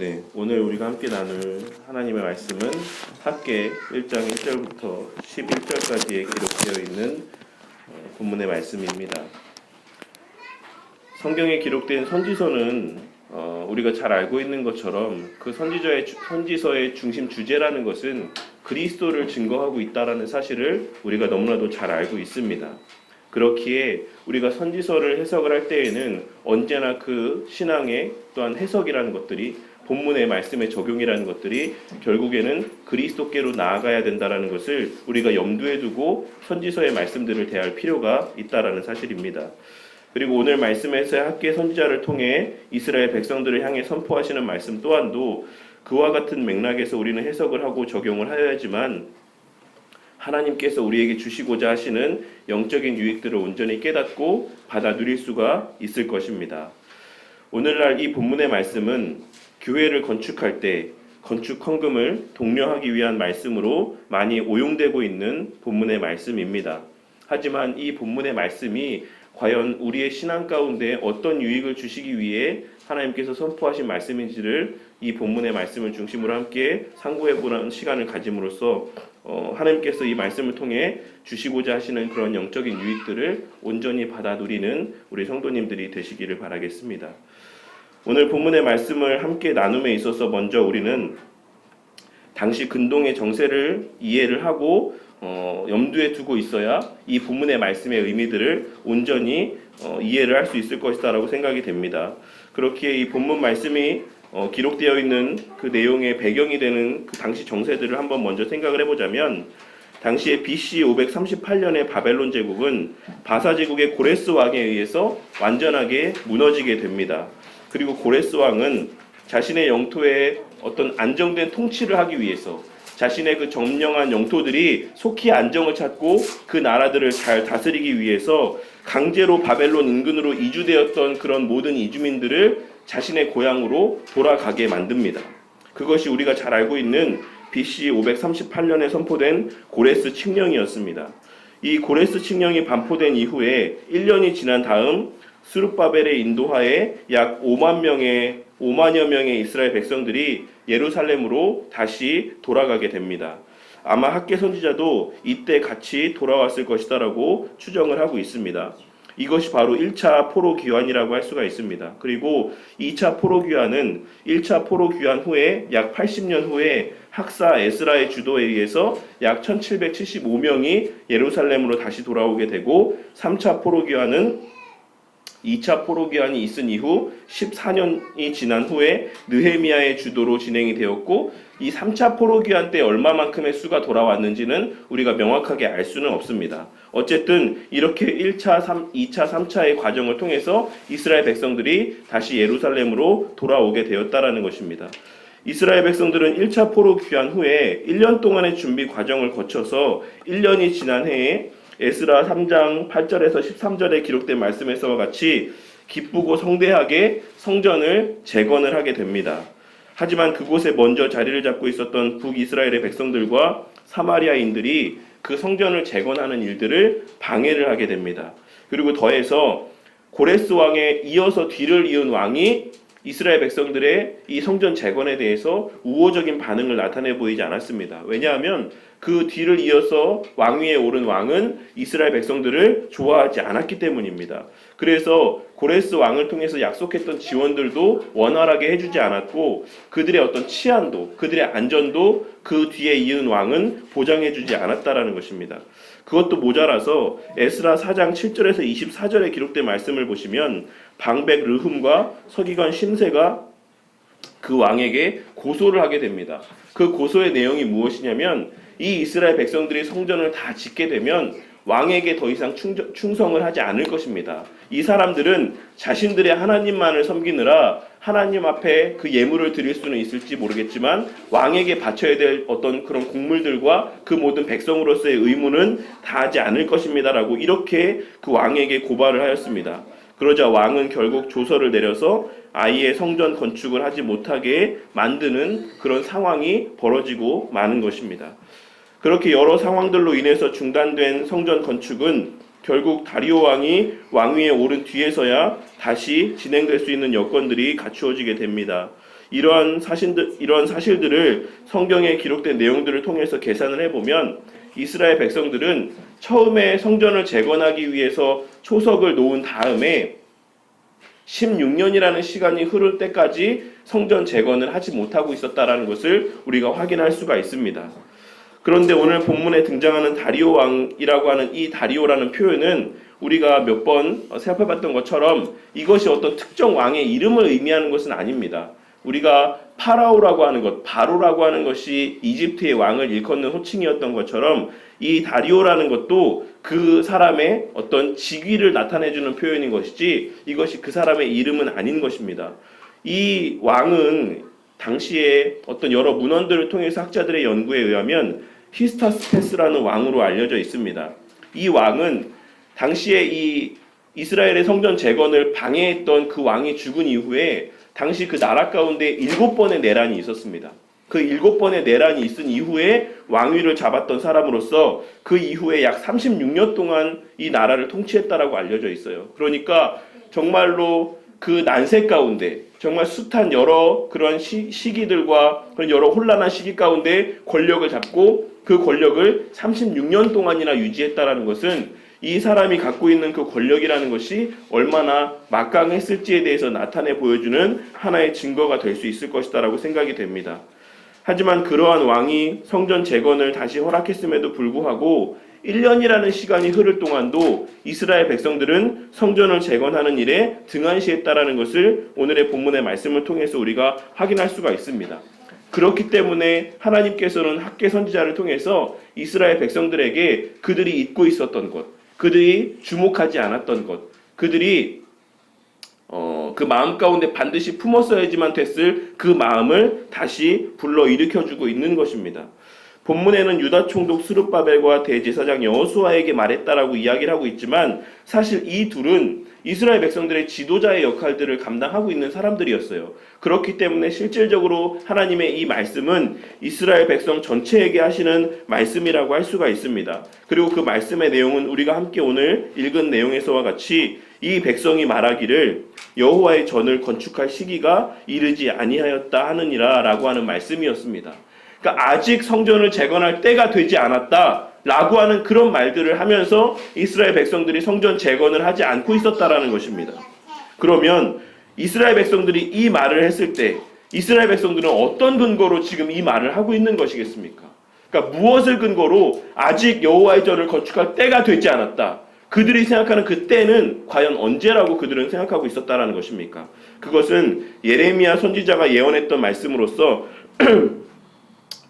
네, 오늘 우리가 함께 나눌 하나님의 말씀은 학개 1장 1절부터 11절까지에 기록되어 있는 본문의 말씀입니다. 성경에 기록된 선지서는 우리가 잘 알고 있는 것처럼 그 선지서의 중심 주제라는 것은 그리스도를 증거하고 있다라는 사실을 우리가 너무나도 잘 알고 있습니다. 그렇기에 우리가 선지서를 해석을 할 때에는 언제나 그 신앙의 또한 해석이라는 것들이 본문의 말씀의 적용이라는 것들이 결국에는 그리스도께로 나아가야 된다는 것을 우리가 염두에 두고 선지서의 말씀들을 대할 필요가 있다는 사실입니다. 그리고 오늘 말씀에서의 학개 선지자를 통해 이스라엘 백성들을 향해 선포하시는 말씀 또한도 그와 같은 맥락에서 우리는 해석을 하고 적용을 해야지만 하나님께서 우리에게 주시고자 하시는 영적인 유익들을 온전히 깨닫고 받아 누릴 수가 있을 것입니다. 오늘날 이 본문의 말씀은 교회를 건축할 때 건축 헌금을 독려하기 위한 말씀으로 많이 오용되고 있는 본문의 말씀입니다. 하지만 이 본문의 말씀이 과연 우리의 신앙 가운데 어떤 유익을 주시기 위해 하나님께서 선포하신 말씀인지를 이 본문의 말씀을 중심으로 함께 상고해보는 시간을 가짐으로써 하나님께서 이 말씀을 통해 주시고자 하시는 그런 영적인 유익들을 온전히 받아 누리는 우리 성도님들이 되시기를 바라겠습니다. 오늘 본문의 말씀을 함께 나눔에 있어서 먼저 우리는 당시 근동의 정세를 이해를 하고 염두에 두고 있어야 이 본문의 말씀의 의미들을 온전히 이해를 할 수 있을 것이다라고 생각이 됩니다. 그렇기에 이 본문 말씀이 기록되어 있는 그 내용의 배경이 되는 그 당시 정세들을 한번 먼저 생각을 해보자면 당시에 BC 538년의 바벨론 제국은 바사 제국의 고레스 왕에 의해서 완전하게 무너지게 됩니다. 그리고 고레스 왕은 자신의 영토에 어떤 안정된 통치를 하기 위해서 자신의 그 점령한 영토들이 속히 안정을 찾고 그 나라들을 잘 다스리기 위해서 강제로 바벨론 인근으로 이주되었던 그런 모든 이주민들을 자신의 고향으로 돌아가게 만듭니다. 그것이 우리가 잘 알고 있는 BC 538년에 선포된 고레스 칙령이었습니다. 이 고레스 칙령이 반포된 이후에 1년이 지난 다음 스룹바벨의 인도하에 약 5만여 명의 이스라엘 백성들이 예루살렘으로 다시 돌아가게 됩니다. 아마 학개 선지자도 이때 같이 돌아왔을 것이다라고 추정을 하고 있습니다. 이것이 바로 1차 포로 귀환이라고 할 수가 있습니다. 그리고 2차 포로 귀환은 1차 포로 귀환 후에 약 80년 후에 학사 에스라의 주도에 의해서 약 1775명이 예루살렘으로 다시 돌아오게 되고 3차 포로 귀환은 2차 포로 귀환이 있은 이후 14년이 지난 후에 느헤미야의 주도로 진행이 되었고 이 3차 포로 귀환 때 얼마만큼의 수가 돌아왔는지는 우리가 명확하게 알 수는 없습니다. 어쨌든 이렇게 1차, 2차, 3차의 과정을 통해서 이스라엘 백성들이 다시 예루살렘으로 돌아오게 되었다라는 것입니다. 이스라엘 백성들은 1차 포로 귀환 후에 1년 동안의 준비 과정을 거쳐서 1년이 지난 해에 에스라 3장 8절에서 13절에 기록된 말씀에서와 같이 기쁘고 성대하게 성전을 재건을 하게 됩니다. 하지만 그곳에 먼저 자리를 잡고 있었던 북이스라엘의 백성들과 사마리아인들이 그 성전을 재건하는 일들을 방해를 하게 됩니다. 그리고 더해서 고레스 왕에 이어서 뒤를 이은 왕이 이스라엘 백성들의 이 성전 재건에 대해서 우호적인 반응을 나타내 보이지 않았습니다. 왜냐하면 그 뒤를 이어서 왕위에 오른 왕은 이스라엘 백성들을 좋아하지 않았기 때문입니다. 그래서 고레스 왕을 통해서 약속했던 지원들도 원활하게 해주지 않았고 그들의 어떤 치안도, 그들의 안전도 그 뒤에 이은 왕은 보장해주지 않았다라는 것입니다. 그것도 모자라서 에스라 4장 7절에서 24절에 기록된 말씀을 보시면 방백 르흠과 서기관 심세가 그 왕에게 고소를 하게 됩니다. 그 고소의 내용이 무엇이냐면 이 이스라엘 백성들이 성전을 다 짓게 되면 왕에게 더 이상 충성을 하지 않을 것입니다. 이 사람들은 자신들의 하나님만을 섬기느라 하나님 앞에 그 예물을 드릴 수는 있을지 모르겠지만 왕에게 바쳐야 될 어떤 그런 곡물들과 그 모든 백성으로서의 의무는 다하지 않을 것입니다라고 이렇게 그 왕에게 고발을 하였습니다. 그러자 왕은 결국 조서를 내려서 아예 성전 건축을 하지 못하게 만드는 그런 상황이 벌어지고 마는 것입니다. 그렇게 여러 상황들로 인해서 중단된 성전 건축은 결국 다리오 왕이 왕위에 오른 뒤에서야 다시 진행될 수 있는 여건들이 갖추어지게 됩니다. 이러한 사실들을 성경에 기록된 내용들을 통해서 계산을 해보면 이스라엘 백성들은 처음에 성전을 재건하기 위해서 초석을 놓은 다음에 16년이라는 시간이 흐를 때까지 성전 재건을 하지 못하고 있었다라는 것을 우리가 확인할 수가 있습니다. 그런데 오늘 본문에 등장하는 다리오 왕이라고 하는 이 다리오라는 표현은 우리가 몇 번 살펴봤던 것처럼 이것이 어떤 특정 왕의 이름을 의미하는 것은 아닙니다. 우리가 파라오라고 하는 것, 바로라고 하는 것이 이집트의 왕을 일컫는 호칭이었던 것처럼 이 다리오라는 것도 그 사람의 어떤 직위를 나타내주는 표현인 것이지 이것이 그 사람의 이름은 아닌 것입니다. 이 왕은 당시에 어떤 여러 문헌들을 통해서 학자들의 연구에 의하면 히스타스페스라는 왕으로 알려져 있습니다. 이 왕은 당시에 이 이스라엘의 성전 재건을 방해했던 그 왕이 죽은 이후에 당시 그 나라 가운데 7번의 내란이 있었습니다. 그 7번의 내란이 있은 이후에 왕위를 잡았던 사람으로서 그 이후에 약 36년 동안 이 나라를 통치했다라고 알려져 있어요. 그러니까 정말로 그 난세 가운데 정말 숱한 여러 그런 시기들과 그런 여러 혼란한 시기 가운데 권력을 잡고 그 권력을 36년 동안이나 유지했다라는 것은 이 사람이 갖고 있는 그 권력이라는 것이 얼마나 막강했을지에 대해서 나타내 보여주는 하나의 증거가 될 수 있을 것이다라고 생각이 됩니다. 하지만 그러한 왕이 성전 재건을 다시 허락했음에도 불구하고 1년이라는 시간이 흐를 동안도 이스라엘 백성들은 성전을 재건하는 일에 등한시했다라는 것을 오늘의 본문의 말씀을 통해서 우리가 확인할 수가 있습니다. 그렇기 때문에 하나님께서는 학개 선지자를 통해서 이스라엘 백성들에게 그들이 잊고 있었던 것, 그들이 주목하지 않았던 것, 그들이 그 마음 가운데 반드시 품었어야지만 됐을 그 마음을 다시 불러 일으켜주고 있는 것입니다. 본문에는 유다 총독 스룹바벨과 대제사장 여호수아에게 말했다라고 이야기를 하고 있지만 사실 이 둘은 이스라엘 백성들의 지도자의 역할들을 감당하고 있는 사람들이었어요. 그렇기 때문에 실질적으로 하나님의 이 말씀은 이스라엘 백성 전체에게 하시는 말씀이라고 할 수가 있습니다. 그리고 그 말씀의 내용은 우리가 함께 오늘 읽은 내용에서와 같이 이 백성이 말하기를 여호와의 전을 건축할 시기가 이르지 아니하였다 하느니라 라고 하는 말씀이었습니다. 그러니까 아직 성전을 재건할 때가 되지 않았다 라고 하는 그런 말들을 하면서 이스라엘 백성들이 성전 재건을 하지 않고 있었다라는 것입니다. 그러면 이스라엘 백성들이 이 말을 했을 때 이스라엘 백성들은 어떤 근거로 지금 이 말을 하고 있는 것이겠습니까? 그러니까 무엇을 근거로 아직 여호와의 전을 건축할 때가 되지 않았다. 그들이 생각하는 그 때는 과연 언제라고 그들은 생각하고 있었다라는 것입니까? 그것은 예레미야 선지자가 예언했던 말씀으로서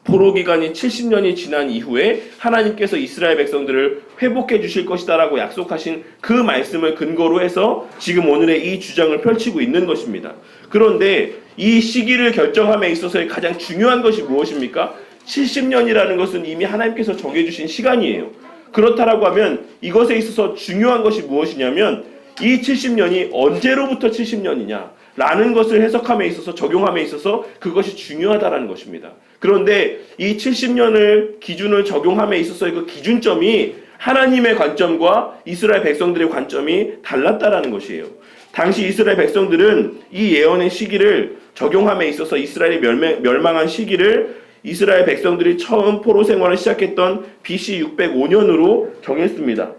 포로 기간이 70년이 지난 이후에 하나님께서 이스라엘 백성들을 회복해 주실 것이다라고 약속하신 그 말씀을 근거로 해서 지금 오늘의 이 주장을 펼치고 있는 것입니다. 그런데 이 시기를 결정함에 있어서의 가장 중요한 것이 무엇입니까? 70년이라는 것은 이미 하나님께서 정해주신 시간이에요. 그렇다라고 하면 이것에 있어서 중요한 것이 무엇이냐면 이 70년이 언제로부터 70년이냐 라는 것을 해석함에 있어서 적용함에 있어서 그것이 중요하다라는 것입니다. 그런데 이 70년을 기준을 적용함에 있어서의 그 기준점이 하나님의 관점과 이스라엘 백성들의 관점이 달랐다라는 것이에요. 당시 이스라엘 백성들은 이 예언의 시기를 적용함에 있어서 이스라엘이 멸망한 시기를 이스라엘 백성들이 처음 포로 생활을 시작했던 BC 605년으로 정했습니다.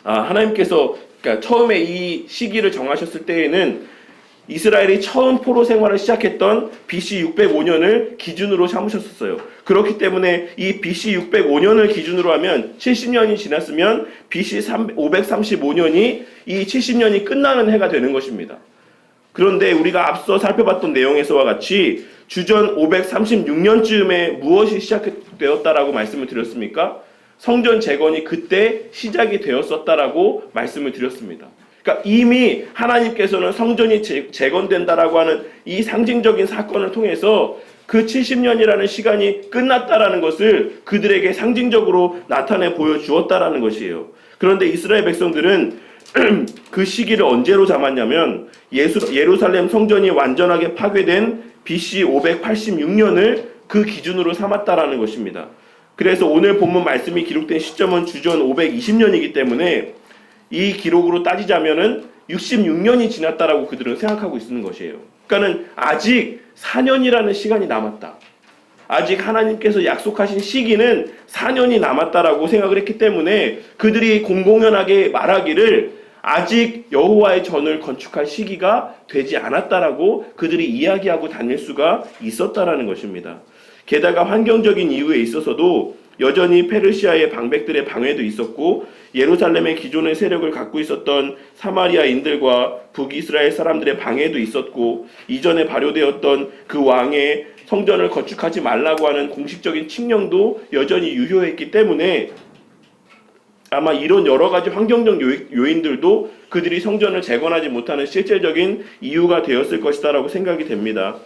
하나님께서 그러니까 처음에 이 시기를 정하셨을 때에는 이스라엘이 처음 포로 생활을 시작했던 BC 605년을 기준으로 삼으셨었어요. 그렇기 때문에 이 BC 605년을 기준으로 하면 70년이 지났으면 BC 535년이 이 70년이 끝나는 해가 되는 것입니다. 그런데 우리가 앞서 살펴봤던 내용에서와 같이 주전 536년쯤에 무엇이 시작되었다라고 말씀을 드렸습니까? 성전 재건이 그때 시작이 되었었다라고 말씀을 드렸습니다. 그러니까 이미 하나님께서는 성전이 재건된다라고 하는 이 상징적인 사건을 통해서 그 70년이라는 시간이 끝났다라는 것을 그들에게 상징적으로 나타내 보여주었다라는 것이에요. 그런데 이스라엘 백성들은 그 시기를 언제로 잡았냐면 예루살렘 성전이 완전하게 파괴된 BC 586년을 그 기준으로 삼았다라는 것입니다. 그래서 오늘 본문 말씀이 기록된 시점은 주전 520년이기 때문에 이 기록으로 따지자면은 66년이 지났다라고 그들은 생각하고 있는 것이에요. 그러니까는 아직 4년이라는 시간이 남았다. 아직 하나님께서 약속하신 시기는 4년이 남았다라고 생각을 했기 때문에 그들이 공공연하게 말하기를 아직 여호와의 전을 건축할 시기가 되지 않았다라고 그들이 이야기하고 다닐 수가 있었다라는 것입니다. 게다가 환경적인 이유에 있어서도 여전히 페르시아의 방백들의 방해도 있었고 예루살렘의 기존의 세력을 갖고 있었던 사마리아인들과 북이스라엘 사람들의 방해도 있었고 이전에 발효되었던 그 왕의 성전을 건축하지 말라고 하는 공식적인 칙령도 여전히 유효했기 때문에 아마 이런 여러 가지 환경적 요인들도 그들이 성전을 재건하지 못하는 실질적인 이유가 되었을 것이다라고 생각이 됩니다.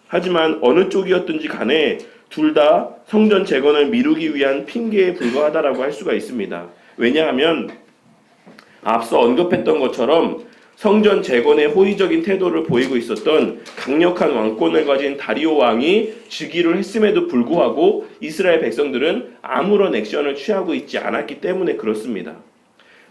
하지만 어느 쪽이었든지 간에 둘 다 성전 재건을 미루기 위한 핑계에 불과하다라고 할 수가 있습니다. 왜냐하면 앞서 언급했던 것처럼 성전 재건에 호의적인 태도를 보이고 있었던 강력한 왕권을 가진 다리오 왕이 즉위를 했음에도 불구하고 이스라엘 백성들은 아무런 액션을 취하고 있지 않았기 때문에 그렇습니다.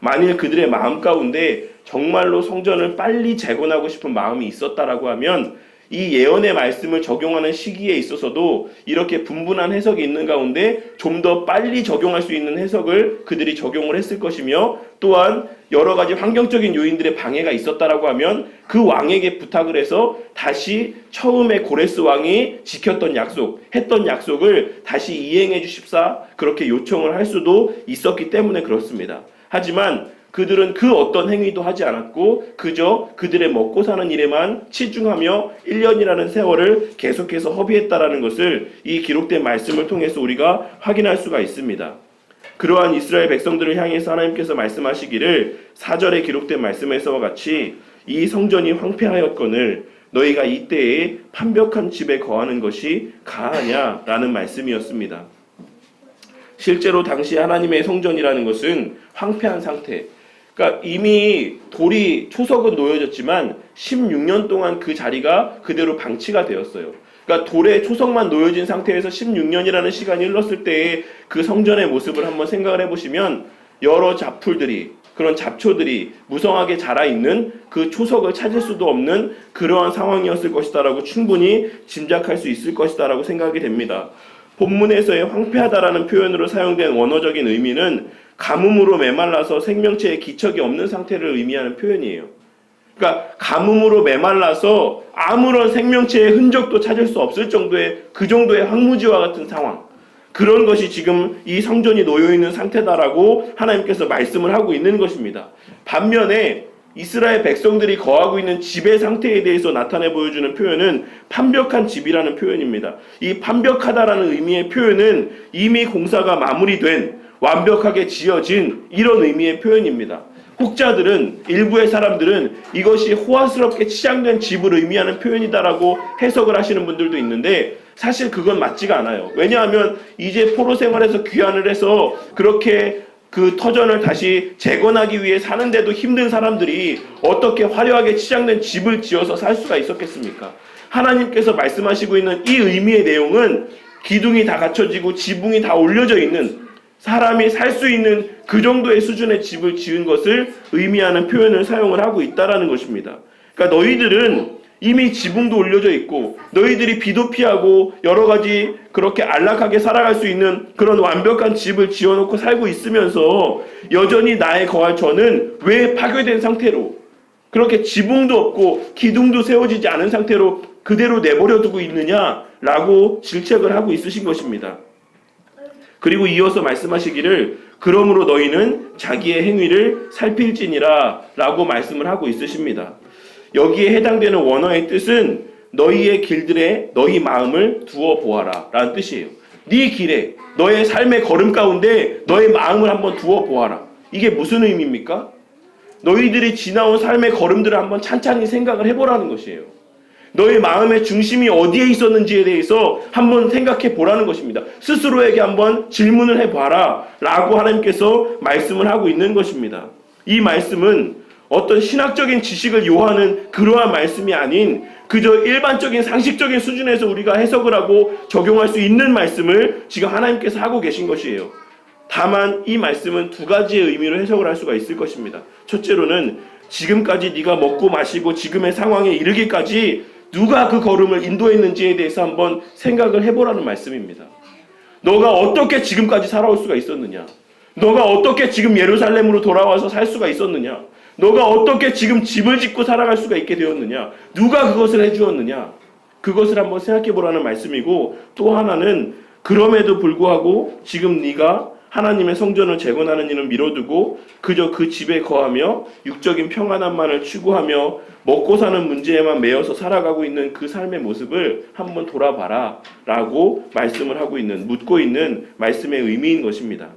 만일 그들의 마음 가운데 정말로 성전을 빨리 재건하고 싶은 마음이 있었다라고 하면 이 예언의 말씀을 적용하는 시기에 있어서도 이렇게 분분한 해석이 있는 가운데 좀 더 빨리 적용할 수 있는 해석을 그들이 적용을 했을 것이며 또한 여러 가지 환경적인 요인들의 방해가 있었다라고 하면 그 왕에게 부탁을 해서 다시 처음에 고레스 왕이 지켰던 약속, 했던 약속을 다시 이행해 주십사 그렇게 요청을 할 수도 있었기 때문에 그렇습니다. 하지만 그들은 그 어떤 행위도 하지 않았고 그저 그들의 먹고 사는 일에만 치중하며 1년이라는 세월을 계속해서 허비했다라는 것을 이 기록된 말씀을 통해서 우리가 확인할 수가 있습니다. 그러한 이스라엘 백성들을 향해서 하나님께서 말씀하시기를 4절에 기록된 말씀에서와 같이 이 성전이 황폐하였거늘 너희가 이때에 판벽한 집에 거하는 것이 가하냐라는 말씀이었습니다. 실제로 당시 하나님의 성전이라는 것은 황폐한 상태, 그러니까 이미 돌이 초석은 놓여졌지만 16년 동안 그 자리가 그대로 방치가 되었어요. 그러니까 돌에 초석만 놓여진 상태에서 16년이라는 시간이 흘렀을 때의 그 성전의 모습을 한번 생각을 해보시면 여러 잡풀들이 그런 잡초들이 무성하게 자라있는 그 초석을 찾을 수도 없는 그러한 상황이었을 것이다라고 충분히 짐작할 수 있을 것이다라고 생각이 됩니다. 본문에서의 황폐하다라는 표현으로 사용된 원어적인 의미는 가뭄으로 메말라서 생명체에 기척이 없는 상태를 의미하는 표현이에요. 그러니까 가뭄으로 메말라서 아무런 생명체의 흔적도 찾을 수 없을 정도의 그 정도의 황무지와 같은 상황, 그런 것이 지금 이 성전이 놓여있는 상태다라고 하나님께서 말씀을 하고 있는 것입니다. 반면에 이스라엘 백성들이 거하고 있는 집의 상태에 대해서 나타내 보여주는 표현은 판벽한 집이라는 표현입니다. 이 판벽하다라는 의미의 표현은 이미 공사가 마무리된 완벽하게 지어진 이런 의미의 표현입니다. 혹자들은 일부의 사람들은 이것이 호화스럽게 치장된 집을 의미하는 표현이다라고 해석을 하시는 분들도 있는데 사실 그건 맞지가 않아요. 왜냐하면 이제 포로 생활에서 귀환을 해서 그렇게 그 터전을 다시 재건하기 위해 사는데도 힘든 사람들이 어떻게 화려하게 치장된 집을 지어서 살 수가 있었겠습니까? 하나님께서 말씀하시고 있는 이 의미의 내용은 기둥이 다 갖춰지고 지붕이 다 올려져 있는 사람이 살 수 있는 그 정도의 수준의 집을 지은 것을 의미하는 표현을 사용을 하고 있다라는 것입니다. 그러니까 너희들은 이미 지붕도 올려져 있고 너희들이 비도 피하고 여러 가지 그렇게 안락하게 살아갈 수 있는 그런 완벽한 집을 지어놓고 살고 있으면서 여전히 나의 거할 저는 왜 파괴된 상태로 그렇게 지붕도 없고 기둥도 세워지지 않은 상태로 그대로 내버려 두고 있느냐라고 질책을 하고 있으신 것입니다. 그리고 이어서 말씀하시기를 그러므로 너희는 자기의 행위를 살필지니라 라고 말씀을 하고 있으십니다. 여기에 해당되는 원어의 뜻은 너희의 길들에 너희 마음을 두어 보아라 라는 뜻이에요. 네 길에 너의 삶의 걸음 가운데 너의 마음을 한번 두어 보아라. 이게 무슨 의미입니까? 너희들이 지나온 삶의 걸음들을 한번 찬찬히 생각을 해보라는 것이에요. 너의 마음의 중심이 어디에 있었는지에 대해서 한번 생각해 보라는 것입니다. 스스로에게 한번 질문을 해봐라 라고 하나님께서 말씀을 하고 있는 것입니다. 이 말씀은 어떤 신학적인 지식을 요하는 그러한 말씀이 아닌 그저 일반적인 상식적인 수준에서 우리가 해석을 하고 적용할 수 있는 말씀을 지금 하나님께서 하고 계신 것이에요. 다만 이 말씀은 두 가지의 의미로 해석을 할 수가 있을 것입니다. 첫째로는 지금까지 네가 먹고 마시고 지금의 상황에 이르기까지 누가 그 걸음을 인도했는지에 대해서 한번 생각을 해보라는 말씀입니다. 너가 어떻게 지금까지 살아올 수가 있었느냐? 너가 어떻게 지금 예루살렘으로 돌아와서 살 수가 있었느냐? 너가 어떻게 지금 집을 짓고 살아갈 수가 있게 되었느냐? 누가 그것을 해주었느냐? 그것을 한번 생각해 보라는 말씀이고, 또 하나는 그럼에도 불구하고 지금 네가 하나님의 성전을 재건하는 일은 미뤄두고 그저 그 집에 거하며 육적인 평안함만을 추구하며 먹고 사는 문제에만 매여서 살아가고 있는 그 삶의 모습을 한번 돌아봐라 라고 말씀을 하고 있는, 묻고 있는 말씀의 의미인 것입니다.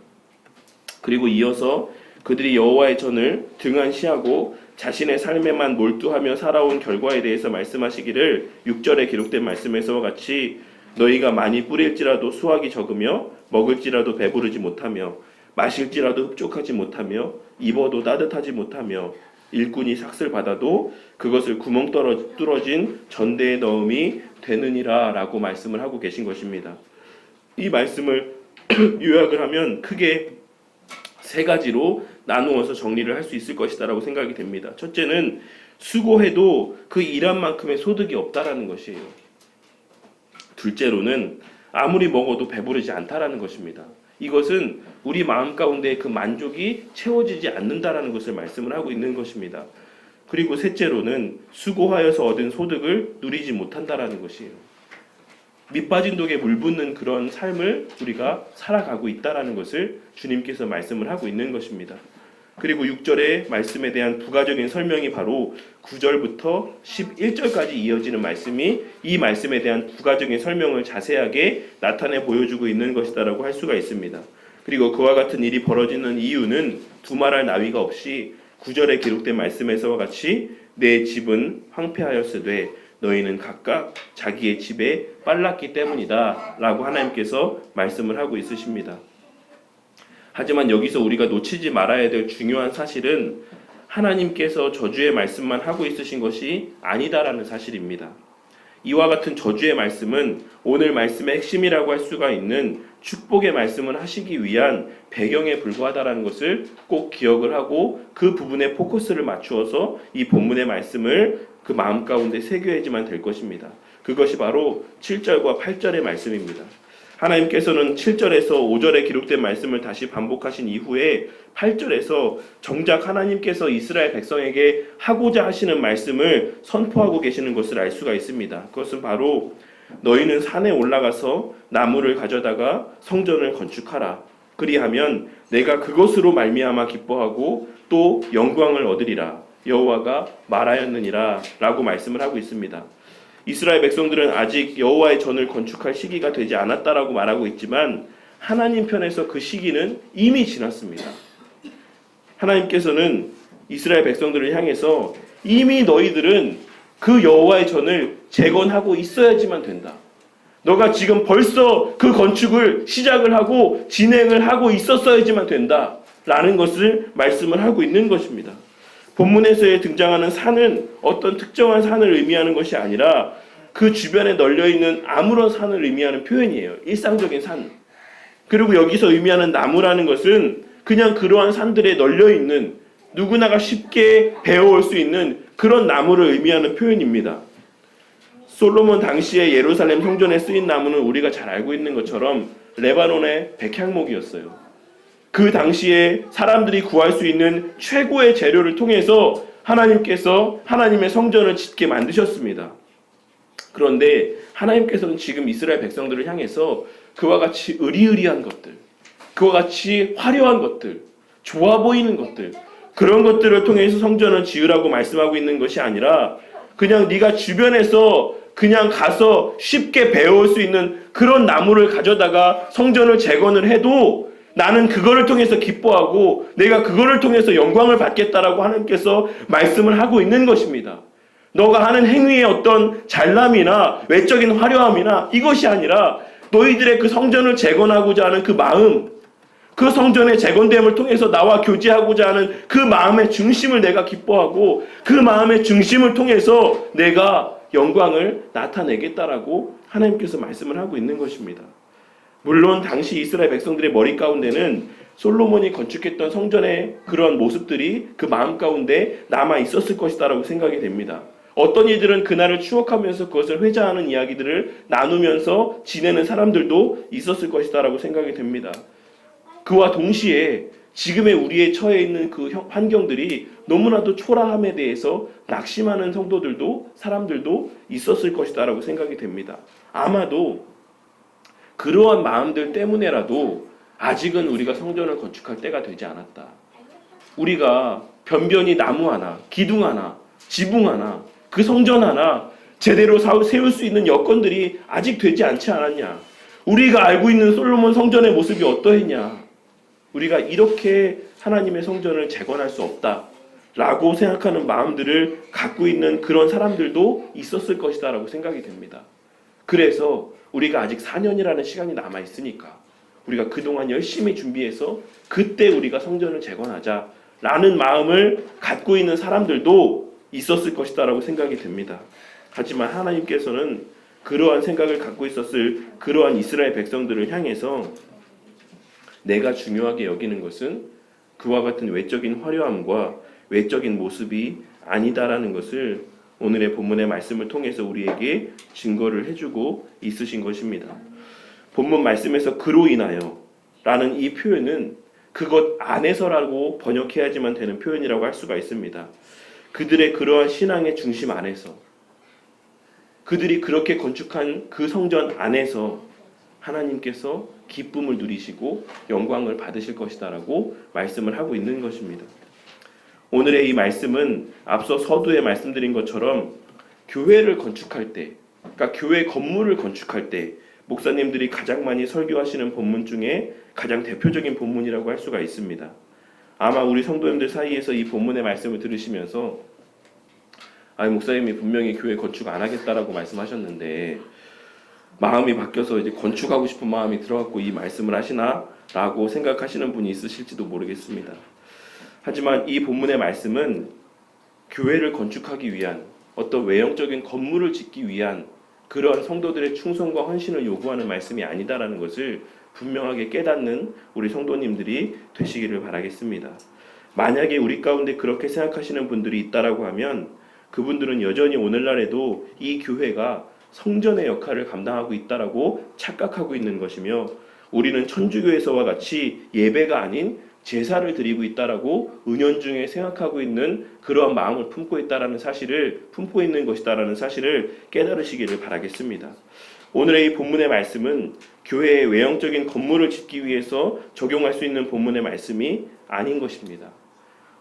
그리고 이어서 그들이 여호와의 전을 등한시하고 자신의 삶에만 몰두하며 살아온 결과에 대해서 말씀하시기를 6절에 기록된 말씀에서와 같이 너희가 많이 뿌릴지라도 수확이 적으며 먹을지라도 배부르지 못하며 마실지라도 흡족하지 못하며 입어도 따뜻하지 못하며 일꾼이 삭슬 받아도 그것을 구멍 뚫어진 전대에 넣음이 되느니라 라고 말씀을 하고 계신 것입니다. 이 말씀을 요약을 하면 크게 세 가지로 나누어서 정리를 할 수 있을 것이다 라고 생각이 됩니다. 첫째는 수고해도 그 일한 만큼의 소득이 없다라는 것이에요. 둘째로는 아무리 먹어도 배부르지 않다라는 것입니다. 이것은 우리 마음 가운데 그 만족이 채워지지 않는다라는 것을 말씀을 하고 있는 것입니다. 그리고 셋째로는 수고하여서 얻은 소득을 누리지 못한다라는 것이에요. 밑빠진 독에 물 붓는 그런 삶을 우리가 살아가고 있다라는 것을 주님께서 말씀을 하고 있는 것입니다. 그리고 6절의 말씀에 대한 부가적인 설명이 바로 9절부터 11절까지 이어지는 말씀이 이 말씀에 대한 부가적인 설명을 자세하게 나타내 보여주고 있는 것이다라고 할 수가 있습니다. 그리고 그와 같은 일이 벌어지는 이유는 두말할 나위가 없이 9절에 기록된 말씀에서와 같이 내 집은 황폐하였으되 너희는 각각 자기의 집에 빨랐기 때문이다 라고 하나님께서 말씀을 하고 있으십니다. 하지만 여기서 우리가 놓치지 말아야 될 중요한 사실은 하나님께서 저주의 말씀만 하고 있으신 것이 아니다라는 사실입니다. 이와 같은 저주의 말씀은 오늘 말씀의 핵심이라고 할 수가 있는 축복의 말씀을 하시기 위한 배경에 불과하다는 것을 꼭 기억을 하고 그 부분에 포커스를 맞추어서 이 본문의 말씀을 그 마음 가운데 새겨야지만 될 것입니다. 그것이 바로 7절과 8절의 말씀입니다. 하나님께서는 7절에서 5절에 기록된 말씀을 다시 반복하신 이후에 8절에서 정작 하나님께서 이스라엘 백성에게 하고자 하시는 말씀을 선포하고 계시는 것을 알 수가 있습니다. 그것은 바로 너희는 산에 올라가서 나무를 가져다가 성전을 건축하라. 그리하면 내가 그것으로 말미암아 기뻐하고 또 영광을 얻으리라. 여호와가 말하였느니라 라고 말씀을 하고 있습니다. 이스라엘 백성들은 아직 여호와의 전을 건축할 시기가 되지 않았다라고 말하고 있지만 하나님 편에서 그 시기는 이미 지났습니다. 하나님께서는 이스라엘 백성들을 향해서 이미 너희들은 그 여호와의 전을 재건하고 있어야지만 된다. 너가 지금 벌써 그 건축을 시작을 하고 진행을 하고 있었어야지만 된다 라는 것을 말씀을 하고 있는 것입니다. 본문에서 등장하는 산은 어떤 특정한 산을 의미하는 것이 아니라 그 주변에 널려있는 아무런 산을 의미하는 표현이에요. 일상적인 산. 그리고 여기서 의미하는 나무라는 것은 그냥 그러한 산들에 널려있는 누구나가 쉽게 배워올 수 있는 그런 나무를 의미하는 표현입니다. 솔로몬 당시에 예루살렘 성전에 쓰인 나무는 우리가 잘 알고 있는 것처럼 레바논의 백향목이었어요. 그 당시에 사람들이 구할 수 있는 최고의 재료를 통해서 하나님께서 하나님의 성전을 짓게 만드셨습니다. 그런데 하나님께서는 지금 이스라엘 백성들을 향해서 그와 같이 의리의리한 것들, 그와 같이 화려한 것들, 좋아 보이는 것들, 그런 것들을 통해서 성전을 지으라고 말씀하고 있는 것이 아니라 그냥 네가 주변에서 그냥 가서 쉽게 배울 수 있는 그런 나무를 가져다가 성전을 재건을 해도 나는 그거를 통해서 기뻐하고 내가 그거를 통해서 영광을 받겠다라고 하나님께서 말씀을 하고 있는 것입니다. 너가 하는 행위의 어떤 잘남이나 외적인 화려함이나 이것이 아니라 너희들의 그 성전을 재건하고자 하는 그 마음, 그 성전의 재건됨을 통해서 나와 교제하고자 하는 그 마음의 중심을 내가 기뻐하고 그 마음의 중심을 통해서 내가 영광을 나타내겠다라고 하나님께서 말씀을 하고 있는 것입니다. 물론 당시 이스라엘 백성들의 머리 가운데는 솔로몬이 건축했던 성전의 그런 모습들이 그 마음 가운데 남아 있었을 것이다라고 생각이 됩니다. 어떤 이들은 그날을 추억하면서 그것을 회자하는 이야기들을 나누면서 지내는 사람들도 있었을 것이다라고 생각이 됩니다. 그와 동시에 지금의 우리의 처해 있는 그 환경들이 너무나도 초라함에 대해서 낙심하는 성도들도 사람들도 있었을 것이다라고 생각이 됩니다. 아마도 그러한 마음들 때문에라도 아직은 우리가 성전을 건축할 때가 되지 않았다. 우리가 변변히 나무 하나, 기둥 하나, 지붕 하나, 그 성전 하나 제대로 세울 수 있는 여건들이 아직 되지 않지 않았냐. 우리가 알고 있는 솔로몬 성전의 모습이 어떠했냐. 우리가 이렇게 하나님의 성전을 재건할 수 없다라고 생각하는 마음들을 갖고 있는 그런 사람들도 있었을 것이다라고 생각이 됩니다. 그래서 우리가 아직 4년이라는 시간이 남아있으니까 우리가 그동안 열심히 준비해서 그때 우리가 성전을 재건하자라는 마음을 갖고 있는 사람들도 있었을 것이다라고 생각이 됩니다. 하지만 하나님께서는 그러한 생각을 갖고 있었을 그러한 이스라엘 백성들을 향해서 내가 중요하게 여기는 것은 그와 같은 외적인 화려함과 외적인 모습이 아니다라는 것을 오늘의 본문의 말씀을 통해서 우리에게 증거를 해주고 있으신 것입니다. 본문 말씀에서 그로 인하여 라는 이 표현은 그것 안에서라고 번역해야지만 되는 표현이라고 할 수가 있습니다. 그들의 그러한 신앙의 중심 안에서 그들이 그렇게 건축한 그 성전 안에서 하나님께서 기쁨을 누리시고 영광을 받으실 것이다라고 말씀을 하고 있는 것입니다. 오늘의 이 말씀은 앞서 서두에 말씀드린 것처럼 교회를 건축할 때, 그러니까 교회 건물을 건축할 때 목사님들이 가장 많이 설교하시는 본문 중에 가장 대표적인 본문이라고 할 수가 있습니다. 아마 우리 성도님들 사이에서 이 본문의 말씀을 들으시면서 목사님이 분명히 교회 건축 안 하겠다라고 말씀하셨는데 마음이 바뀌어서 이제 건축하고 싶은 마음이 들어갖고 이 말씀을 하시나라고 생각하시는 분이 있으실지도 모르겠습니다. 하지만 이 본문의 말씀은 교회를 건축하기 위한 어떤 외형적인 건물을 짓기 위한 그런 성도들의 충성과 헌신을 요구하는 말씀이 아니다라는 것을 분명하게 깨닫는 우리 성도님들이 되시기를 바라겠습니다. 만약에 우리 가운데 그렇게 생각하시는 분들이 있다라고 하면 그분들은 여전히 오늘날에도 이 교회가 성전의 역할을 감당하고 있다라고 착각하고 있는 것이며 우리는 천주교에서와 같이 예배가 아닌 제사를 드리고 있다라고 은연중에 생각하고 있는 그러한 마음을 품고 있다라는 사실을 품고 있는 것이다라는 사실을 깨달으시기를 바라겠습니다. 오늘의 이 본문의 말씀은 교회의 외형적인 건물을 짓기 위해서 적용할 수 있는 본문의 말씀이 아닌 것입니다.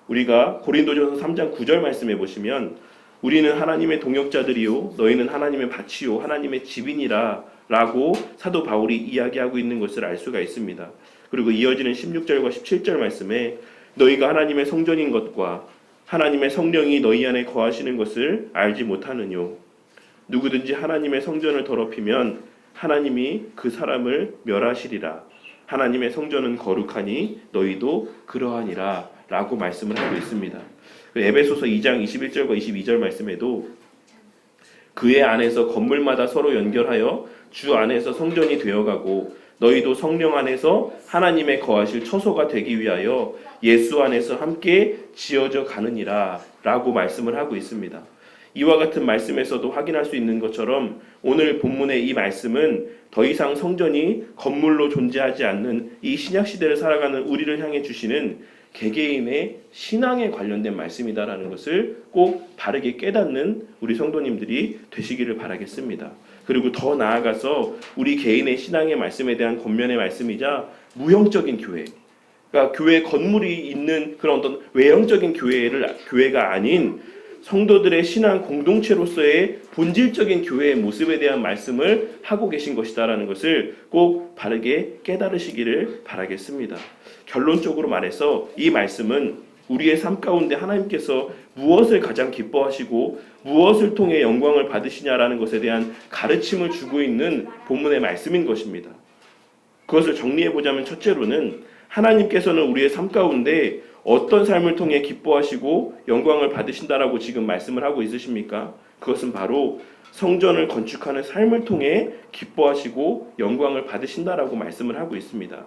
우리가 고린도전서 3장 9절 말씀해 보시면 우리는 하나님의 동역자들이요 너희는 하나님의 밭이요 하나님의 집이니라 라고 사도 바울이 이야기하고 있는 것을 알 수가 있습니다. 그리고 이어지는 16절과 17절 말씀에 너희가 하나님의 성전인 것과 하나님의 성령이 너희 안에 거하시는 것을 알지 못하느뇨. 누구든지 하나님의 성전을 더럽히면 하나님이 그 사람을 멸하시리라. 하나님의 성전은 거룩하니 너희도 그러하니라 라고 말씀을 하고 있습니다. 에베소서 2장 21절과 22절 말씀에도 그의 안에서 건물마다 서로 연결하여 주 안에서 성전이 되어가고 너희도 성령 안에서 하나님의 거하실 처소가 되기 위하여 예수 안에서 함께 지어져 가느니라 라고 말씀을 하고 있습니다. 이와 같은 말씀에서도 확인할 수 있는 것처럼 오늘 본문의 이 말씀은 더 이상 성전이 건물로 존재하지 않는 이 신약시대를 살아가는 우리를 향해 주시는 개개인의 신앙에 관련된 말씀이다라는 것을 꼭 바르게 깨닫는 우리 성도님들이 되시기를 바라겠습니다. 그리고 더 나아가서 우리 개인의 신앙의 말씀에 대한 권면의 말씀이자 무형적인 교회, 그러니까 교회 건물이 있는 그런 어떤 외형적인 교회가 아닌 성도들의 신앙 공동체로서의 본질적인 교회의 모습에 대한 말씀을 하고 계신 것이다라는 것을 꼭 바르게 깨달으시기를 바라겠습니다. 결론적으로 말해서 이 말씀은 우리의 삶 가운데 하나님께서 무엇을 가장 기뻐하시고 무엇을 통해 영광을 받으시냐라는 것에 대한 가르침을 주고 있는 본문의 말씀인 것입니다. 그것을 정리해보자면 첫째로는 하나님께서는 우리의 삶 가운데 어떤 삶을 통해 기뻐하시고 영광을 받으신다라고 지금 말씀을 하고 있으십니까? 그것은 바로 성전을 건축하는 삶을 통해 기뻐하시고 영광을 받으신다라고 말씀을 하고 있습니다.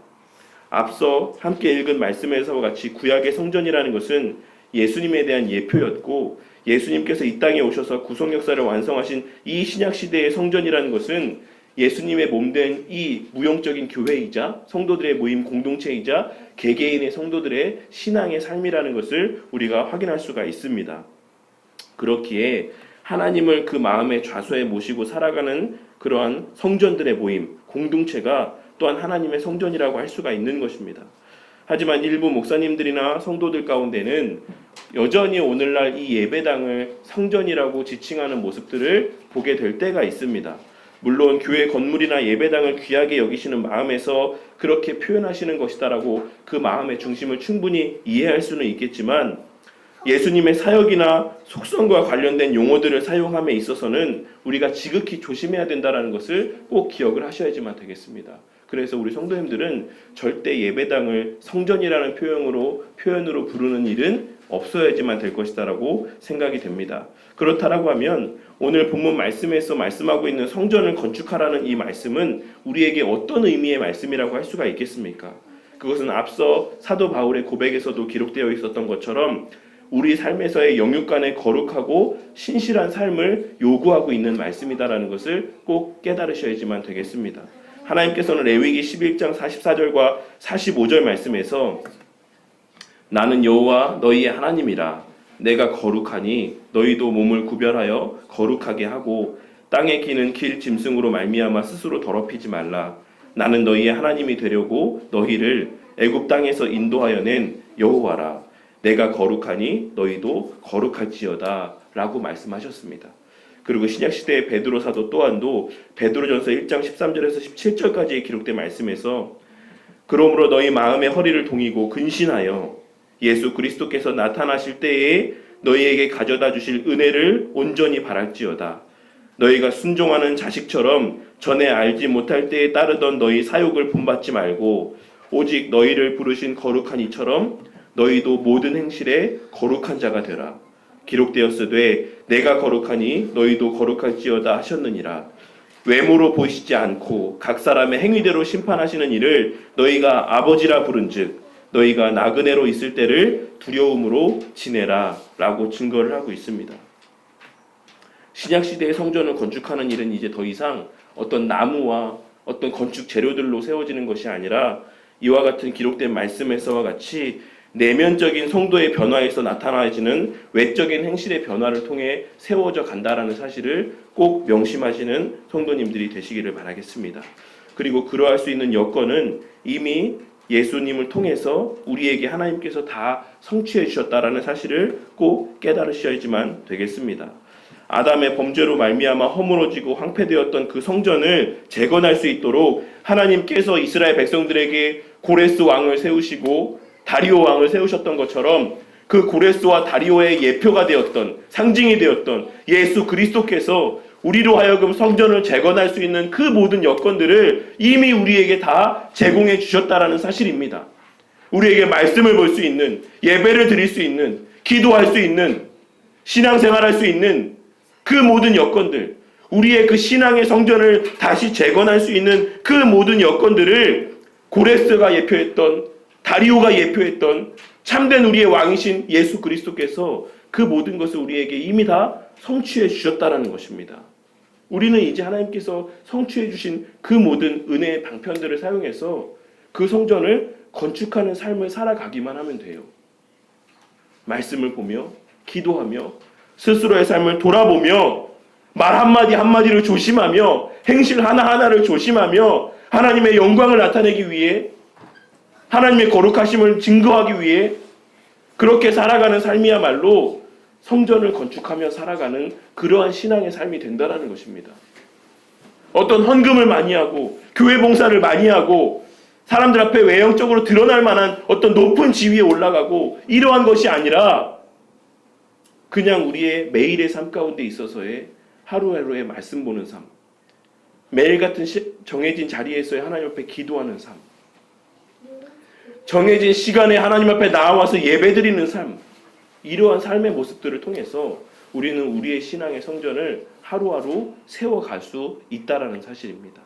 앞서 함께 읽은 말씀에서와 같이 구약의 성전이라는 것은 예수님에 대한 예표였고 예수님께서 이 땅에 오셔서 구속 역사를 완성하신 이 신약 시대의 성전이라는 것은 예수님의 몸된 이 무용적인 교회이자 성도들의 모임 공동체이자 개개인의 성도들의 신앙의 삶이라는 것을 우리가 확인할 수가 있습니다. 그렇기에 하나님을 그 마음의 좌소에 모시고 살아가는 그러한 성전들의 모임, 공동체가 또한 하나님의 성전이라고 할 수가 있는 것입니다. 하지만 일부 목사님들이나 성도들 가운데는 여전히 오늘날 이 예배당을 성전이라고 지칭하는 모습들을 보게 될 때가 있습니다. 물론 교회 건물이나 예배당을 귀하게 여기시는 마음에서 그렇게 표현하시는 것이다라고 그 마음의 중심을 충분히 이해할 수는 있겠지만 예수님의 사역이나 속성과 관련된 용어들을 사용함에 있어서는 우리가 지극히 조심해야 된다는 것을 꼭 기억을 하셔야지만 되겠습니다. 그래서 우리 성도님들은 절대 예배당을 성전이라는 표현으로 부르는 일은 없어야지만 될 것이다라고 생각이 됩니다. 그렇다라고 하면 오늘 본문 말씀에서 말씀하고 있는 성전을 건축하라는 이 말씀은 우리에게 어떤 의미의 말씀이라고 할 수가 있겠습니까? 그것은 앞서 사도 바울의 고백에서도 기록되어 있었던 것처럼 우리 삶에서의 영육간의 거룩하고 신실한 삶을 요구하고 있는 말씀이다라는 것을 꼭 깨달으셔야지만 되겠습니다. 하나님께서는 레위기 11장 44절과 45절 말씀에서 나는 여호와 너희의 하나님이라 내가 거룩하니 너희도 몸을 구별하여 거룩하게 하고 땅에 기는 길 짐승으로 말미암아 스스로 더럽히지 말라. 나는 너희의 하나님이 되려고 너희를 애굽 땅에서 인도하여 낸 여호와라. 내가 거룩하니 너희도 거룩할지어다 라고 말씀하셨습니다. 그리고 신약시대의 베드로 사도 또한도 베드로전서 1장 13절에서 17절까지 기록된 말씀에서 그러므로 너희 마음의 허리를 동이고 근신하여 예수 그리스도께서 나타나실 때에 너희에게 가져다 주실 은혜를 온전히 바랄지어다. 너희가 순종하는 자식처럼 전에 알지 못할 때에 따르던 너희 사욕을 본받지 말고 오직 너희를 부르신 거룩한 이처럼 너희도 모든 행실에 거룩한 자가 되라. 기록되었으되 내가 거룩하니 너희도 거룩할지어다 하셨느니라. 외모로 보시지 않고 각 사람의 행위대로 심판하시는 이를 너희가 아버지라 부른즉 너희가 나그네로 있을 때를 두려움으로 지내라 라고 증거를 하고 있습니다. 신약시대의 성전을 건축하는 일은 이제 더 이상 어떤 나무와 어떤 건축 재료들로 세워지는 것이 아니라 이와 같은 기록된 말씀에서와 같이 내면적인 성도의 변화에서 나타나지는 외적인 행실의 변화를 통해 세워져 간다라는 사실을 꼭 명심하시는 성도님들이 되시기를 바라겠습니다. 그리고 그러할 수 있는 여건은 이미 예수님을 통해서 우리에게 하나님께서 다 성취해 주셨다라는 사실을 꼭 깨달으셔야지만 되겠습니다. 아담의 범죄로 말미암아 허물어지고 황폐되었던 그 성전을 재건할 수 있도록 하나님께서 이스라엘 백성들에게 고레스 왕을 세우시고 다리오 왕을 세우셨던 것처럼 그 고레스와 다리오의 예표가 되었던 상징이 되었던 예수 그리스도께서 우리로 하여금 성전을 재건할 수 있는 그 모든 여건들을 이미 우리에게 다 제공해 주셨다라는 사실입니다. 우리에게 말씀을 볼 수 있는, 예배를 드릴 수 있는, 기도할 수 있는, 신앙생활할 수 있는 그 모든 여건들, 우리의 그 신앙의 성전을 다시 재건할 수 있는 그 모든 여건들을 고레스가 예표했던, 다리오가 예표했던 참된 우리의 왕이신 예수 그리스도께서 그 모든 것을 우리에게 이미 다 성취해 주셨다라는 것입니다. 우리는 이제 하나님께서 성취해 주신 그 모든 은혜의 방편들을 사용해서 그 성전을 건축하는 삶을 살아가기만 하면 돼요. 말씀을 보며 기도하며 스스로의 삶을 돌아보며 말 한마디 한마디를 조심하며 행실 하나하나를 조심하며 하나님의 영광을 나타내기 위해 하나님의 거룩하심을 증거하기 위해 그렇게 살아가는 삶이야말로 성전을 건축하며 살아가는 그러한 신앙의 삶이 된다는 것입니다. 어떤 헌금을 많이 하고 교회 봉사를 많이 하고 사람들 앞에 외형적으로 드러날 만한 어떤 높은 지위에 올라가고 이러한 것이 아니라 그냥 우리의 매일의 삶 가운데 있어서의 하루하루의 말씀 보는 삶, 매일 같은 정해진 자리에서의 하나님 앞에 기도하는 삶, 정해진 시간에 하나님 앞에 나와서 예배드리는 삶, 이러한 삶의 모습들을 통해서 우리는 우리의 신앙의 성전을 하루하루 세워갈 수 있다라는 사실입니다.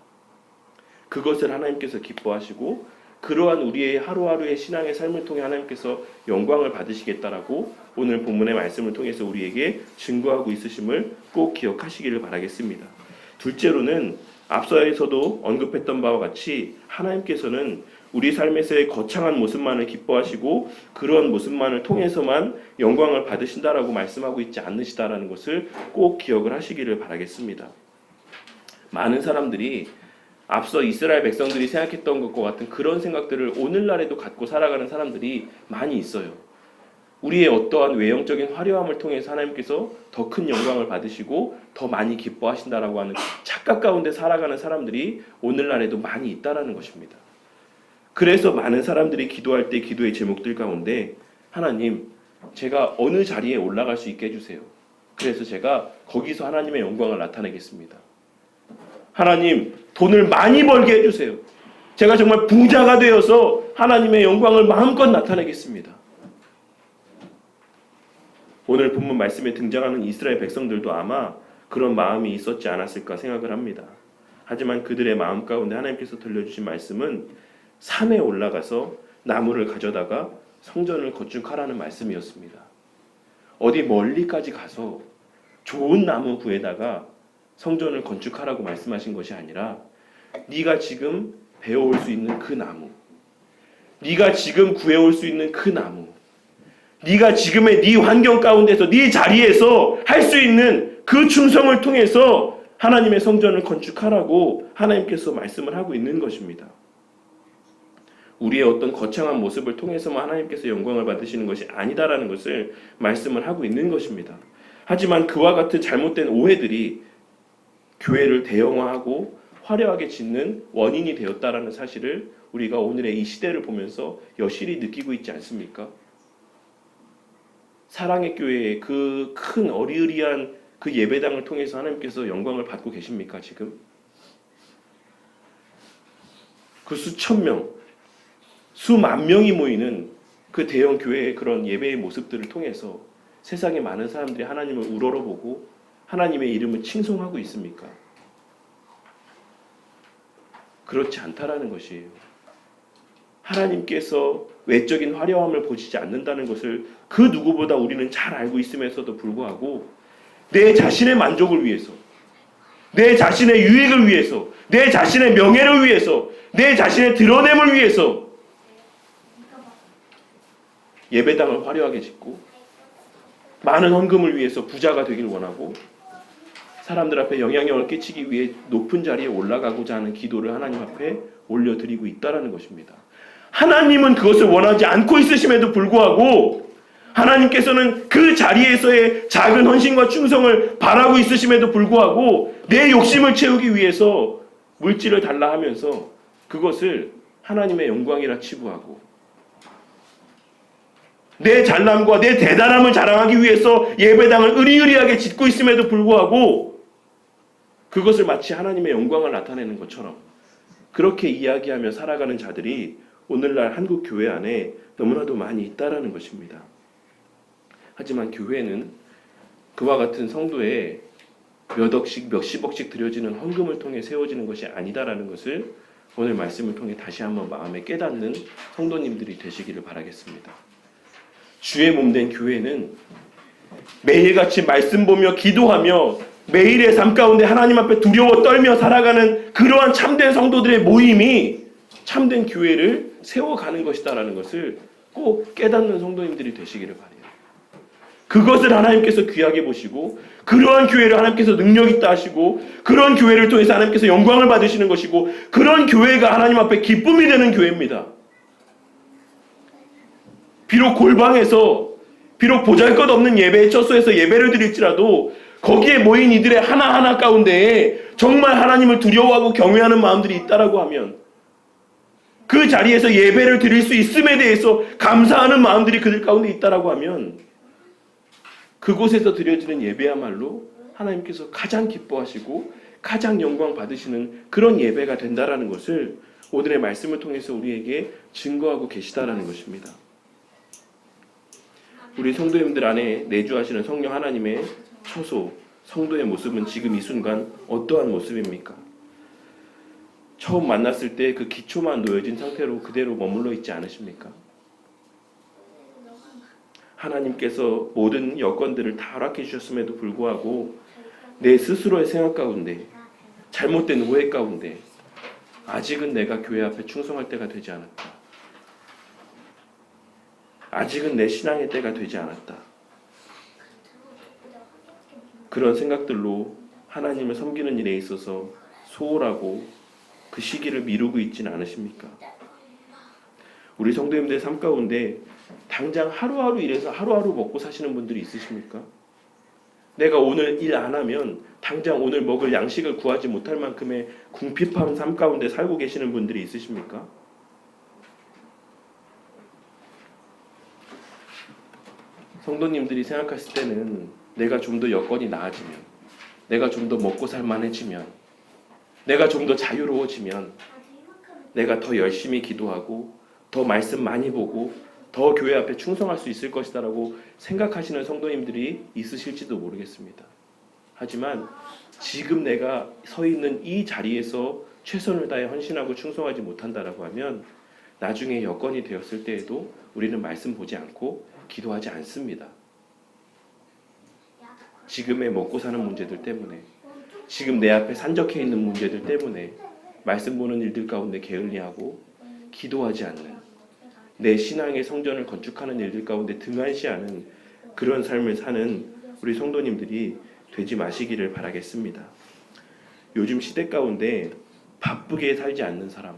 그것을 하나님께서 기뻐하시고 그러한 우리의 하루하루의 신앙의 삶을 통해 하나님께서 영광을 받으시겠다라고 오늘 본문의 말씀을 통해서 우리에게 증거하고 있으심을 꼭 기억하시기를 바라겠습니다. 둘째로는 앞서에서도 언급했던 바와 같이 하나님께서는 우리 삶에서의 거창한 모습만을 기뻐하시고 그런 모습만을 통해서만 영광을 받으신다라고 말씀하고 있지 않으시다라는 것을 꼭 기억을 하시기를 바라겠습니다. 많은 사람들이 앞서 이스라엘 백성들이 생각했던 것과 같은 그런 생각들을 오늘날에도 갖고 살아가는 사람들이 많이 있어요. 우리의 어떠한 외형적인 화려함을 통해서 하나님께서 더 큰 영광을 받으시고 더 많이 기뻐하신다라고 하는 착각 가운데 살아가는 사람들이 오늘날에도 많이 있다라는 것입니다. 그래서 많은 사람들이 기도할 때 기도의 제목들 가운데 하나님, 제가 어느 자리에 올라갈 수 있게 해주세요. 그래서 제가 거기서 하나님의 영광을 나타내겠습니다. 하나님, 돈을 많이 벌게 해주세요. 제가 정말 부자가 되어서 하나님의 영광을 마음껏 나타내겠습니다. 오늘 본문 말씀에 등장하는 이스라엘 백성들도 아마 그런 마음이 있었지 않았을까 생각을 합니다. 하지만 그들의 마음 가운데 하나님께서 들려주신 말씀은 산에 올라가서 나무를 가져다가 성전을 건축하라는 말씀이었습니다. 어디 멀리까지 가서 좋은 나무 구에다가 성전을 건축하라고 말씀하신 것이 아니라 네가 지금 배워올 수 있는 그 나무, 네가 지금 구해올 수 있는 그 나무, 네가 지금의 네 환경 가운데서 네 자리에서 할 수 있는 그 충성을 통해서 하나님의 성전을 건축하라고 하나님께서 말씀을 하고 있는 것입니다. 우리의 어떤 거창한 모습을 통해서만 하나님께서 영광을 받으시는 것이 아니다라는 것을 말씀을 하고 있는 것입니다. 하지만 그와 같은 잘못된 오해들이 교회를 대형화하고 화려하게 짓는 원인이 되었다라는 사실을 우리가 오늘의 이 시대를 보면서 여실히 느끼고 있지 않습니까? 사랑의 교회의 그 큰 어리으리한 그 예배당을 통해서 하나님께서 영광을 받고 계십니까 지금? 그 수천 명, 수만 명이 모이는 그 대형 교회의 그런 예배의 모습들을 통해서 세상의 많은 사람들이 하나님을 우러러보고 하나님의 이름을 칭송하고 있습니까? 그렇지 않다라는 것이에요. 하나님께서 외적인 화려함을 보시지 않는다는 것을 그 누구보다 우리는 잘 알고 있으면서도 불구하고 내 자신의 만족을 위해서, 내 자신의 유익을 위해서, 내 자신의 명예를 위해서, 내 자신의 드러냄을 위해서 예배당을 화려하게 짓고 많은 헌금을 위해서 부자가 되길 원하고 사람들 앞에 영향력을 끼치기 위해 높은 자리에 올라가고자 하는 기도를 하나님 앞에 올려드리고 있다는 것입니다. 하나님은 그것을 원하지 않고 있으심에도 불구하고 하나님께서는 그 자리에서의 작은 헌신과 충성을 바라고 있으심에도 불구하고 내 욕심을 채우기 위해서 물질을 달라 하면서 그것을 하나님의 영광이라 치부하고 내 잘남과 내 대단함을 자랑하기 위해서 예배당을 으리으리하게 짓고 있음에도 불구하고 그것을 마치 하나님의 영광을 나타내는 것처럼 그렇게 이야기하며 살아가는 자들이 오늘날 한국 교회 안에 너무나도 많이 있다라는 것입니다. 하지만 교회는 그와 같은 성도의 몇 억씩 몇십억씩 드려지는 헌금을 통해 세워지는 것이 아니다라는 것을 오늘 말씀을 통해 다시 한번 마음에 깨닫는 성도님들이 되시기를 바라겠습니다. 주의 몸된 교회는 매일같이 말씀 보며 기도하며 매일의 삶 가운데 하나님 앞에 두려워 떨며 살아가는 그러한 참된 성도들의 모임이 참된 교회를 세워가는 것이다라는 것을 꼭 깨닫는 성도님들이 되시기를 바라요. 그것을 하나님께서 귀하게 보시고 그러한 교회를 하나님께서 능력 있다 하시고 그런 교회를 통해서 하나님께서 영광을 받으시는 것이고 그런 교회가 하나님 앞에 기쁨이 되는 교회입니다. 비록 골방에서 비록 보잘것없는 예배의 처소에서 예배를 드릴지라도 거기에 모인 이들의 하나하나 가운데에 정말 하나님을 두려워하고 경외하는 마음들이 있다라고 하면 그 자리에서 예배를 드릴 수 있음에 대해서 감사하는 마음들이 그들 가운데 있다라고 하면 그곳에서 드려지는 예배야말로 하나님께서 가장 기뻐하시고 가장 영광 받으시는 그런 예배가 된다라는 것을 오늘의 말씀을 통해서 우리에게 증거하고 계시다라는 것입니다. 우리 성도님들 안에 내주하시는 성령 하나님의 처소, 성도의 모습은 지금 이 순간 어떠한 모습입니까? 처음 만났을 때 그 기초만 놓여진 상태로 그대로 머물러 있지 않으십니까? 하나님께서 모든 여건들을 다 허락해 주셨음에도 불구하고 내 스스로의 생각 가운데, 잘못된 오해 가운데 아직은 내가 교회 앞에 충성할 때가 되지 않았다. 아직은 내 신앙의 때가 되지 않았다. 그런 생각들로 하나님을 섬기는 일에 있어서 소홀하고 그 시기를 미루고 있지는 않으십니까? 우리 성도님들의 삶 가운데 당장 하루하루 일해서 하루하루 먹고 사시는 분들이 있으십니까? 내가 오늘 일 안 하면 당장 오늘 먹을 양식을 구하지 못할 만큼의 궁핍한 삶 가운데 살고 계시는 분들이 있으십니까? 성도님들이 생각했을 때는 내가 좀 더 여건이 나아지면, 내가 좀 더 먹고 살만해지면, 내가 좀 더 자유로워지면, 내가 더 열심히 기도하고 더 말씀 많이 보고 더 교회 앞에 충성할 수 있을 것이다라고 생각하시는 성도님들이 있으실지도 모르겠습니다. 하지만 지금 내가 서 있는 이 자리에서 최선을 다해 헌신하고 충성하지 못한다라고 하면 나중에 여건이 되었을 때에도 우리는 말씀 보지 않고 기도하지 않습니다. 지금의 먹고 사는 문제들 때문에, 지금 내 앞에 산적해 있는 문제들 때문에 말씀 보는 일들 가운데 게을리하고 기도하지 않는, 내 신앙의 성전을 건축하는 일들 가운데 등한시하는 그런 삶을 사는 우리 성도님들이 되지 마시기를 바라겠습니다. 요즘 시대 가운데 바쁘게 살지 않는 사람,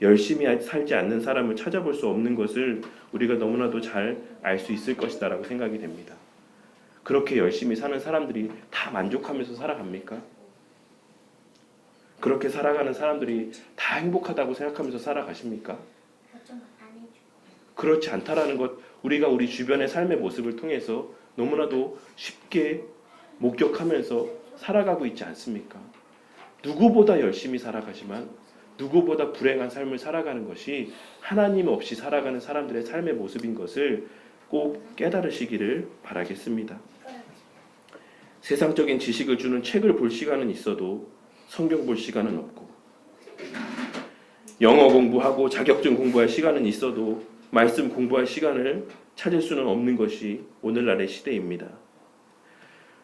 열심히 살지 않는 사람을 찾아볼 수 없는 것을 우리가 너무나도 잘 알 수 있을 것이다라고 생각이 됩니다. 그렇게 열심히 사는 사람들이 다 만족하면서 살아갑니까? 그렇게 살아가는 사람들이 다 행복하다고 생각하면서 살아가십니까? 그렇지 않다라는 것, 우리가 우리 주변의 삶의 모습을 통해서 너무나도 쉽게 목격하면서 살아가고 있지 않습니까? 누구보다 열심히 살아가지만 누구보다 불행한 삶을 살아가는 것이 하나님 없이 살아가는 사람들의 삶의 모습인 것을 꼭 깨달으시기를 바라겠습니다. 세상적인 지식을 주는 책을 볼 시간은 있어도 성경 볼 시간은 없고, 영어 공부하고 자격증 공부할 시간은 있어도 말씀 공부할 시간을 찾을 수는 없는 것이 오늘날의 시대입니다.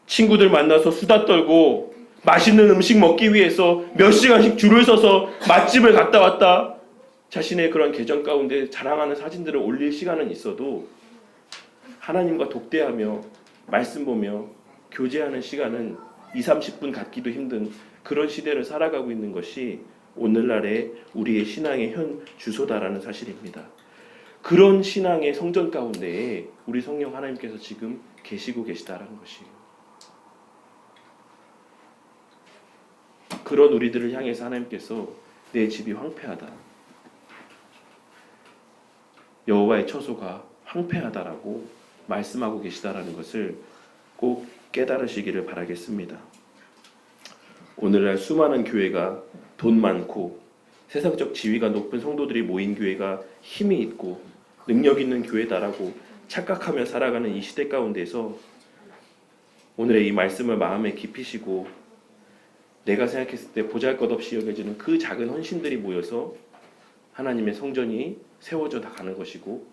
친구들 만나서 수다 떨고 맛있는 음식 먹기 위해서 몇 시간씩 줄을 서서 맛집을 갔다 왔다, 자신의 그런 계정 가운데 자랑하는 사진들을 올릴 시간은 있어도 하나님과 독대하며 말씀 보며 교제하는 시간은 20-30분 갖기도 힘든 그런 시대를 살아가고 있는 것이 오늘날의 우리의 신앙의 현 주소다라는 사실입니다. 그런 신앙의 성전 가운데에 우리 성령 하나님께서 지금 계시고 계시다라는 것이에요. 그런 우리들을 향해서 하나님께서 내 집이 황폐하다, 여호와의 처소가 황폐하다라고 말씀하고 계시다라는 것을 꼭 깨달으시기를 바라겠습니다. 오늘날 수많은 교회가 돈 많고 세상적 지위가 높은 성도들이 모인 교회가 힘이 있고 능력 있는 교회다라고 착각하며 살아가는 이 시대 가운데서 오늘의 이 말씀을 마음에 깊이시고 내가 생각했을 때 보잘것없이 여겨지는 그 작은 헌신들이 모여서 하나님의 성전이 세워져 가는 것이고,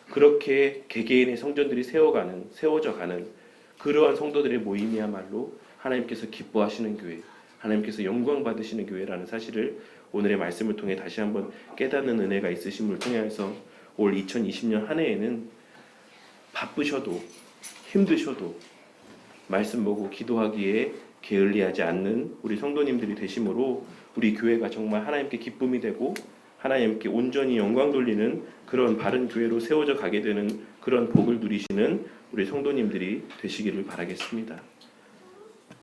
그렇게 개개인의 성전들이 세워져 가는 그러한 성도들의 모임이야말로 하나님께서 기뻐하시는 교회, 하나님께서 영광 받으시는 교회라는 사실을 오늘의 말씀을 통해 다시 한번 깨닫는 은혜가 있으심을 통해서 올 2020년 한 해에는 바쁘셔도 힘드셔도 말씀 보고 기도하기에 게을리하지 않는 우리 성도님들이 되심으로 우리 교회가 정말 하나님께 기쁨이 되고 하나님께 온전히 영광 돌리는 그런 바른 교회로 세워져 가게 되는 그런 복을 누리시는 우리 성도님들이 되시기를 바라겠습니다.